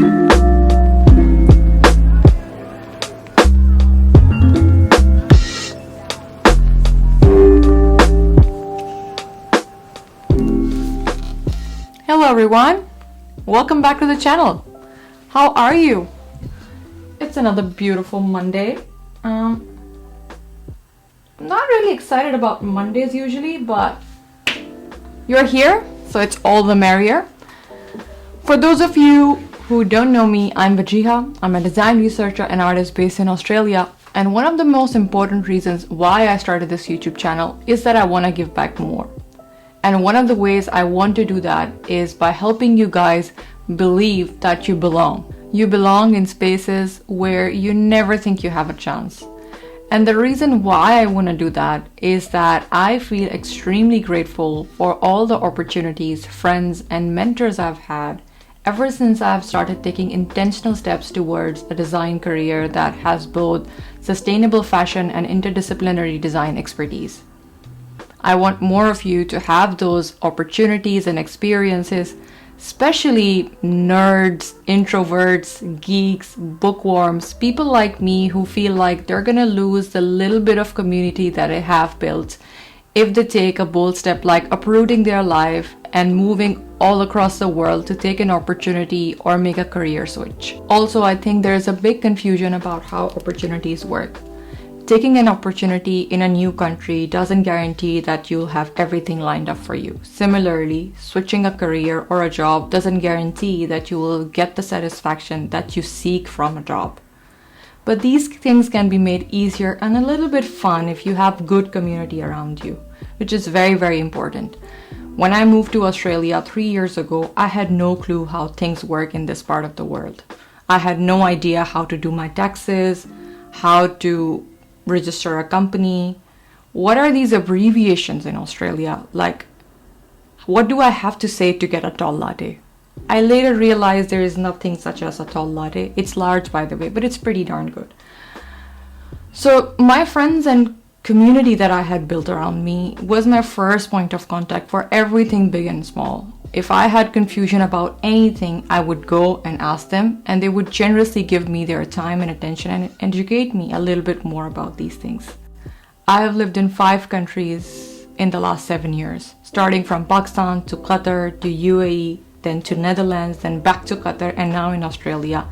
Hello everyone, welcome back to the channel. How are you? It's another beautiful Monday. I'm not really excited about Mondays usually, but you're here, so it's all the merrier. For those of you who don't know me, I'm Hapooja. I'm a design researcher and artist based in Australia, and one of the most important reasons why I started this YouTube channel is that I want to give back more. And one of the ways I want to do that is by helping you guys believe that you belong. You belong in spaces where you never think you have a chance. And the reason why I want to do that is that I feel extremely grateful for all the opportunities, friends, and mentors I've had ever since I've started taking intentional steps towards a design career that has both sustainable fashion and interdisciplinary design expertise. I want more of you to have those opportunities and experiences, especially nerds, introverts, geeks, bookworms, people like me who feel like they're gonna lose the little bit of community that they have built if they take a bold step like uprooting their life and moving all across the world to take an opportunity or make a career switch. Also, I think there's a big confusion about how opportunities work. Taking an opportunity in a new country doesn't guarantee that you'll have everything lined up for you. Similarly, switching a career or a job doesn't guarantee that you will get the satisfaction that you seek from a job. But these things can be made easier and a little bit fun if you have good community around you, which is very, very important. When I moved to Australia 3 years ago, I had no clue how things work in this part of the world. I had no idea how to do my taxes, how to register a company. What are these abbreviations in Australia? Like, what do I have to say to get a tall latte? I later realized there is nothing such as a tall latte. It's large, by the way, but it's pretty darn good. So my friends and community that I had built around me was my first point of contact for everything big and small. If I had confusion about anything, I would go and ask them, and they would generously give me their time and attention and educate me a little bit more about these things. I have lived in 5 countries in the last 7 years, starting from Pakistan to Qatar to UAE, then to Netherlands, then back to Qatar, and now in Australia.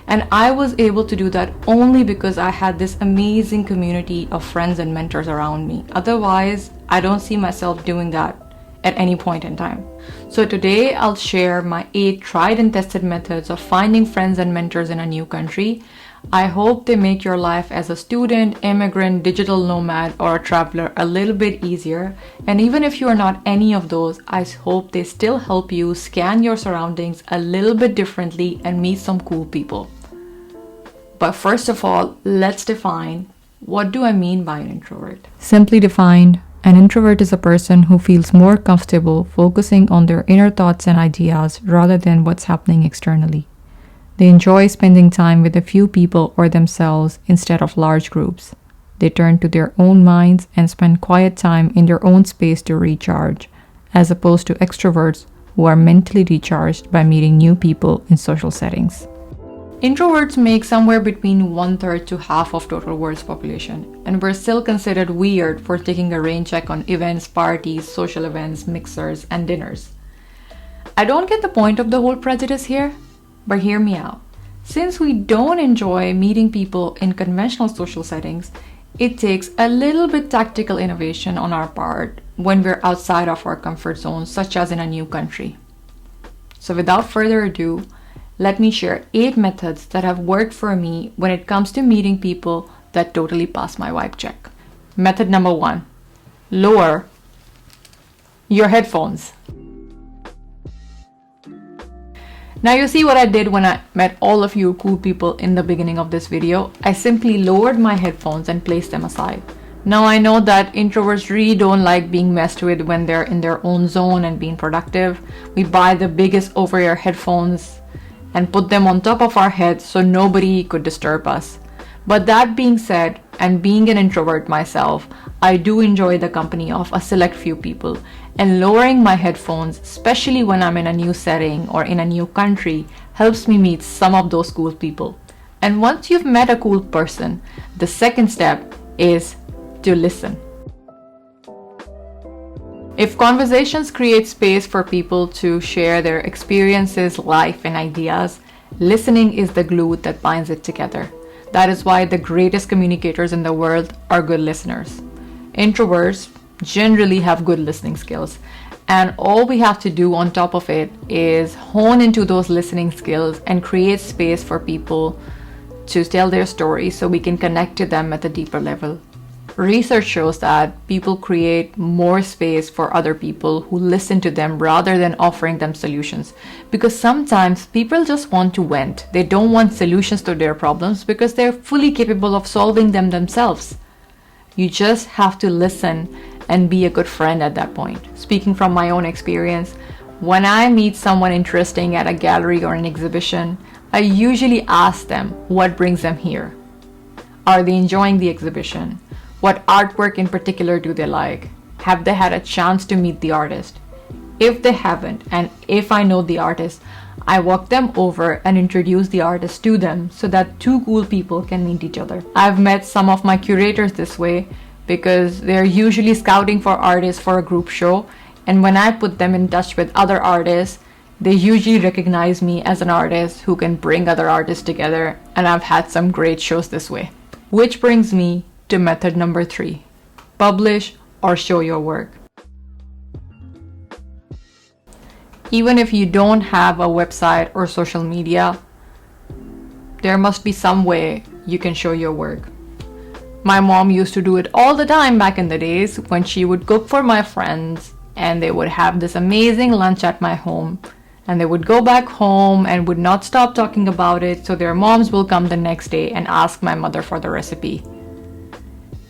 And I was able to do that only because I had this amazing community of friends and mentors around me. Otherwise, I don't see myself doing that at any point in time. So today I'll share my 8 tried and tested methods of finding friends and mentors in a new country. I hope they make your life as a student, immigrant, digital nomad, or a traveler a little bit easier. And even if you are not any of those, I hope they still help you scan your surroundings a little bit differently and meet some cool people. But first of all, let's define, what do I mean by an introvert? Simply defined, an introvert is a person who feels more comfortable focusing on their inner thoughts and ideas rather than what's happening externally. They enjoy spending time with a few people or themselves instead of large groups. They turn to their own minds and spend quiet time in their own space to recharge, as opposed to extroverts who are mentally recharged by meeting new people in social settings. Introverts make somewhere between 1/3 to half of total world's population, and we're still considered weird for taking a rain check on events, parties, social events, mixers, and dinners. I don't get the point of the whole prejudice here, but hear me out. Since we don't enjoy meeting people in conventional social settings, it takes a little bit tactical innovation on our part when we're outside of our comfort zone, such as in a new country. So without further ado, let me share 8 methods that have worked for me when it comes to meeting people that totally pass my vibe check. Method number 1, lower your headphones. Now you see what I did when I met all of you cool people in the beginning of this video. I simply lowered my headphones and placed them aside. Now I know that introverts really don't like being messed with when they're in their own zone and being productive. We buy the biggest over-ear headphones and put them on top of our heads so nobody could disturb us. But that being said, and being an introvert myself, I do enjoy the company of a select few people, and lowering my headphones, especially when I'm in a new setting or in a new country, helps me meet some of those cool people. And once you've met a cool person, the second step is to listen. If conversations create space for people to share their experiences, life, and ideas, listening is the glue that binds it together. That is why the greatest communicators in the world are good listeners. Introverts generally have good listening skills, and all we have to do on top of it is hone into those listening skills and create space for people to tell their stories so we can connect to them at a deeper level. Research shows that people create more space for other people who listen to them rather than offering them solutions. Because sometimes people just want to vent. They don't want solutions to their problems because they're fully capable of solving them themselves. You just have to listen and be a good friend at that point. Speaking from my own experience, when I meet someone interesting at a gallery or an exhibition, I usually ask them what brings them here. Are they enjoying the exhibition? What artwork in particular do they like? Have they had a chance to meet the artist? If they haven't, and if I know the artist, I walk them over and introduce the artist to them so that two cool people can meet each other. I've met some of my curators this way because they're usually scouting for artists for a group show, and when I put them in touch with other artists, they usually recognize me as an artist who can bring other artists together, and I've had some great shows this way. Which brings me to method number 3. Publish or show your work. Even if you don't have a website or social media, there must be some way you can show your work. My mom used to do it all the time back in the days when she would cook for my friends, and they would have this amazing lunch at my home, and they would go back home and would not stop talking about it, so their moms will come the next day and ask my mother for the recipe.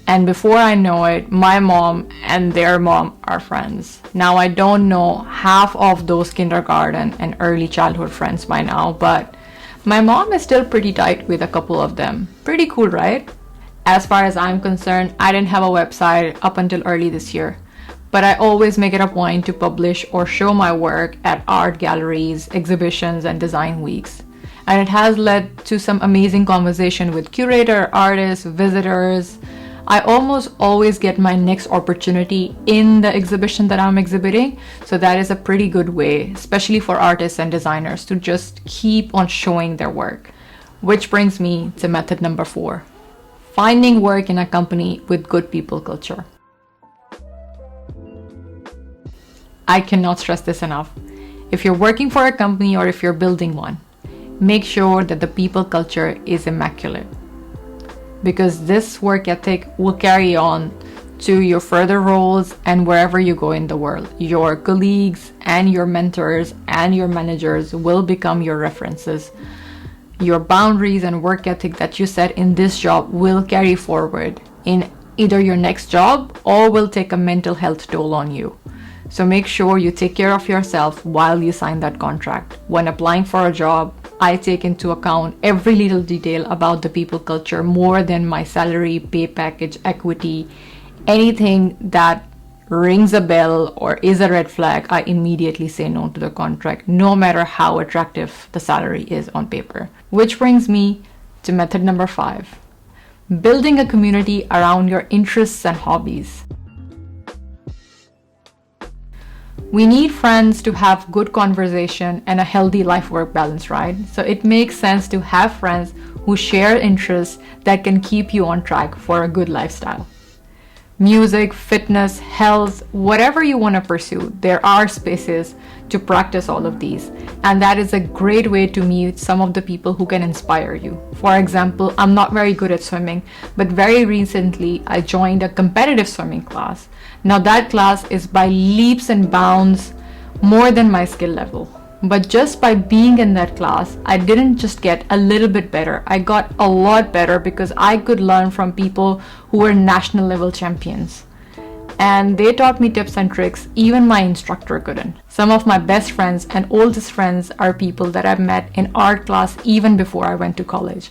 And before I know it, my mom and their mom are friends. Now I don't know half of those kindergarten and early childhood friends by now, but my mom is still pretty tight with a couple of them. Pretty cool, right? As far as I'm concerned, I didn't have a website up until early this year, but I always make it a point to publish or show my work at art galleries, exhibitions, and design weeks. And it has led to some amazing conversation with curator, artists, visitors. I almost always get my next opportunity in the exhibition that I'm exhibiting, so that is a pretty good way, especially for artists and designers, to just keep on showing their work. Which brings me to method number 4. Finding work in a company with good people culture. I cannot stress this enough. If you're working for a company or if you're building one, make sure that the people culture is immaculate, because this work ethic will carry on to your further roles and wherever you go in the world. Your colleagues and your mentors and your managers will become your references. Your boundaries and work ethic that you set in this job will carry forward in either your next job or will take a mental health toll on you. So make sure you take care of yourself while you sign that contract. When applying for a job, I take into account every little detail about the people culture more than my salary, pay package, equity. Anything that rings a bell or is a red flag, I immediately say no to the contract, no matter how attractive the salary is on paper. Which brings me to method number 5. Building a community around your interests and hobbies. We need friends to have good conversation and a healthy life-work balance, right? So it makes sense to have friends who share interests that can keep you on track for a good lifestyle. Music, fitness, health, whatever you want to pursue, there are spaces to practice all of these. And that is a great way to meet some of the people who can inspire you. For example, I'm not very good at swimming, but very recently I joined a competitive swimming class. Now that class is by leaps and bounds more than my skill level. But just by being in that class, I didn't just get a little bit better. I got a lot better because I could learn from people who were national level champions. And they taught me tips and tricks even my instructor couldn't. Some of my best friends and oldest friends are people that I've met in art class even before I went to college.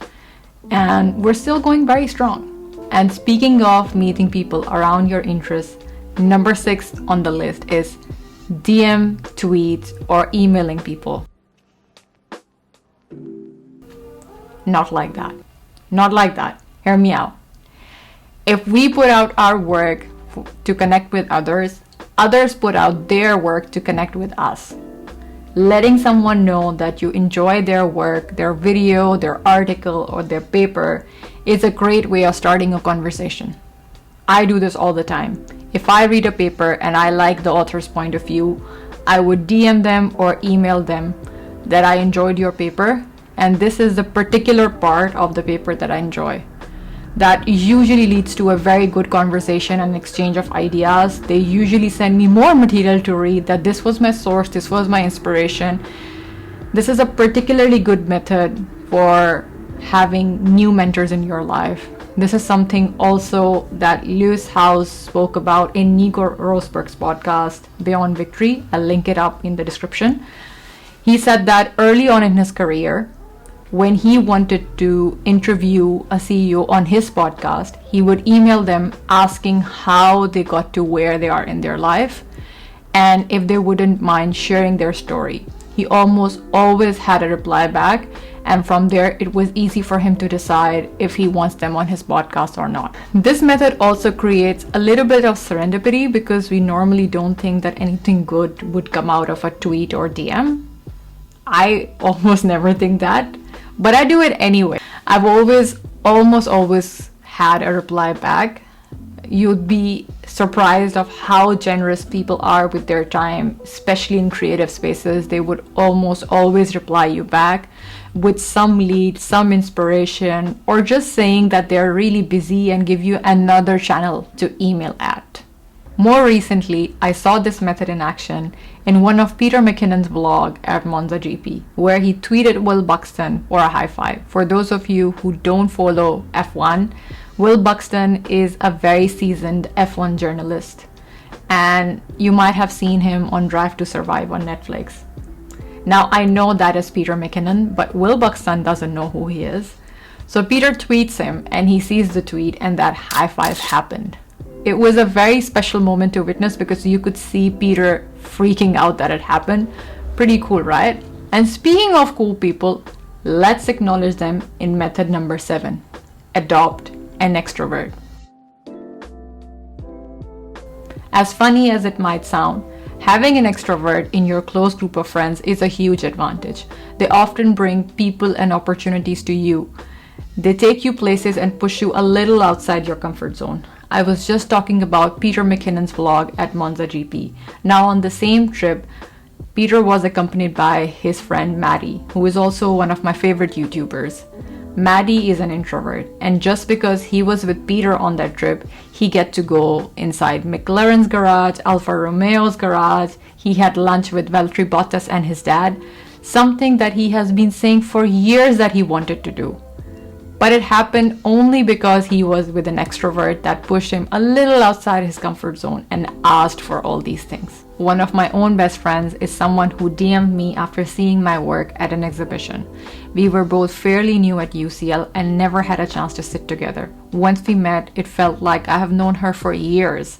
And we're still going very strong. And speaking of meeting people around your interests, number 6 on the list is DM, tweets, or emailing people. Not like that. Not like that. Hear me out. If we put out our work to connect with others, others put out their work to connect with us. Letting someone know that you enjoy their work, their video, their article, or their paper is a great way of starting a conversation. I do this all the time. If I read a paper and I like the author's point of view, I would DM them or email them that I enjoyed your paper, and this is the particular part of the paper that I enjoy. That usually leads to a very good conversation and exchange of ideas. They usually send me more material to read, that this was my source, this was my inspiration. This is a particularly good method for having new mentors in your life. This is something also that Lewis Howes spoke about in Nico Rosberg's podcast, Beyond Victory. I'll link it up in the description. He said that early on in his career, when he wanted to interview a CEO on his podcast, he would email them asking how they got to where they are in their life and if they wouldn't mind sharing their story. He almost always had a reply back, and from there it was easy for him to decide if he wants them on his podcast or not. This method also creates a little bit of serendipity because we normally don't think that anything good would come out of a tweet or DM. I almost never think that, but I do it anyway. I've almost always had a reply back. You'd be surprised of how generous people are with their time, especially in creative spaces. They would almost always reply you back with some lead, some inspiration, or just saying that they're really busy and give you another channel to email at. More recently, I saw this method in action in one of Peter Mckinnon's vlog at Monza GP, where he tweeted Will Buxton for a high five. For those of you who don't follow F1, Will Buxton is a very seasoned F1 journalist, and you might have seen him on Drive to Survive on Netflix. Now, I know that is Peter Mckinnon, but Will Buxton doesn't know who he is. So Peter tweets him, and he sees the tweet, and that high five happened. It was a very special moment to witness because you could see Peter freaking out that it happened. Pretty cool, right? And speaking of cool people, let's acknowledge them in method number 7. Adopt an extrovert. As funny as it might sound, having an extrovert in your close group of friends is a huge advantage. They often bring people and opportunities to you. They take you places and push you a little outside your comfort zone. I was just talking about Peter Mckinnon's vlog at Monza GP. Now on the same trip, Peter was accompanied by his friend Matti, who is also one of my favorite YouTubers. Matti is an introvert, and just because he was with Peter on that trip, he get to go inside McLaren's garage, Alfa Romeo's garage. He had lunch with Valtteri Bottas and his dad, something that he has been saying for years that he wanted to do. But it happened only because he was with an extrovert that pushed him a little outside his comfort zone and asked for all these things. One of my own best friends is someone who DM'd me after seeing my work at an exhibition. We were both fairly new at UCL and never had a chance to sit together. Once we met, it felt like I have known her for years.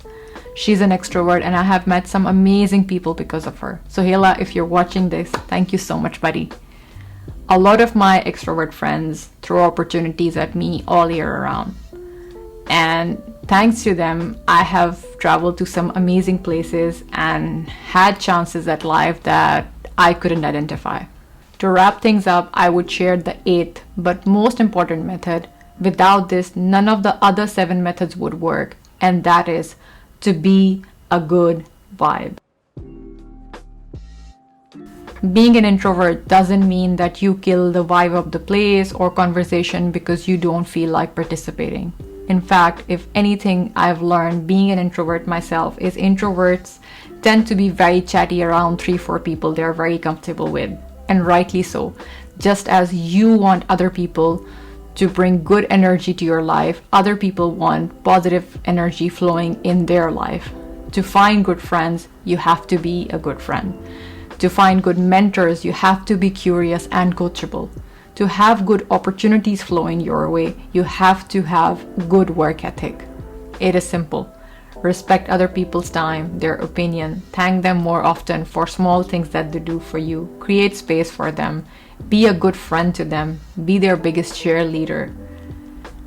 She's an extrovert and I have met some amazing people because of her. So Hela, if you're watching this, thank you so much, buddy. A lot of my extrovert friends throw opportunities at me all year around. And thanks to them, I have traveled to some amazing places and had chances at life that I couldn't identify. To wrap things up, I would share the 8th but most important method. Without this, none of the other 7 methods would work, and that is to be a good vibe. Being an introvert doesn't mean that you kill the vibe of the place or conversation because you don't feel like participating. In fact, if anything I've learned being an introvert myself is introverts tend to be very chatty around 3-4 people they're very comfortable with, and rightly so. Just as you want other people to bring good energy to your life, other people want positive energy flowing in their life. To find good friends, you have to be a good friend. To find good mentors, you have to be curious and coachable. To have good opportunities flowing your way, you have to have good work ethic. It is simple. Respect other people's time, their opinion, thank them more often for small things that they do for you, create space for them, be a good friend to them, be their biggest cheerleader,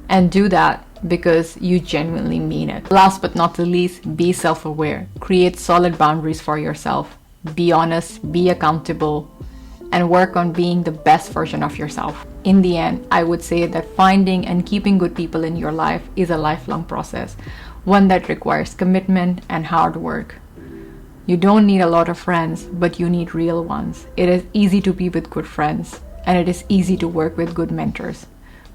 and do that because you genuinely mean it. Last but not the least, be self-aware. Create solid boundaries for yourself. Be honest, be accountable, and work on being the best version of yourself. In the end, I would say that finding and keeping good people in your life is a lifelong process, one that requires commitment and hard work. You don't need a lot of friends, but you need real ones. It is easy to be with good friends, and it is easy to work with good mentors,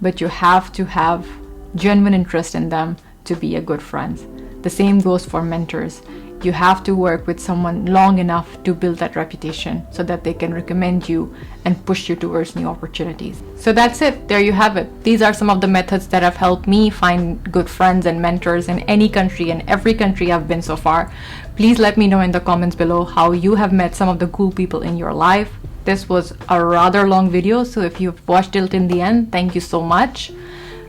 but you have to have genuine interest in them to be a good friend. The same goes for mentors. You have to work with someone long enough to build that reputation so that they can recommend you and push you towards new opportunities. So that's it. There you have it. These are some of the methods that have helped me find good friends and mentors in any country and every country I've been so far. Please let me know in the comments below how you have met some of the cool people in your life. This was a rather long video, so if you've watched it in the end, thank you so much.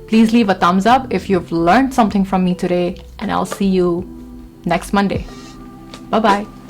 Please leave a thumbs up if you've learned something from me today, and I'll see you next Monday. Bye-bye.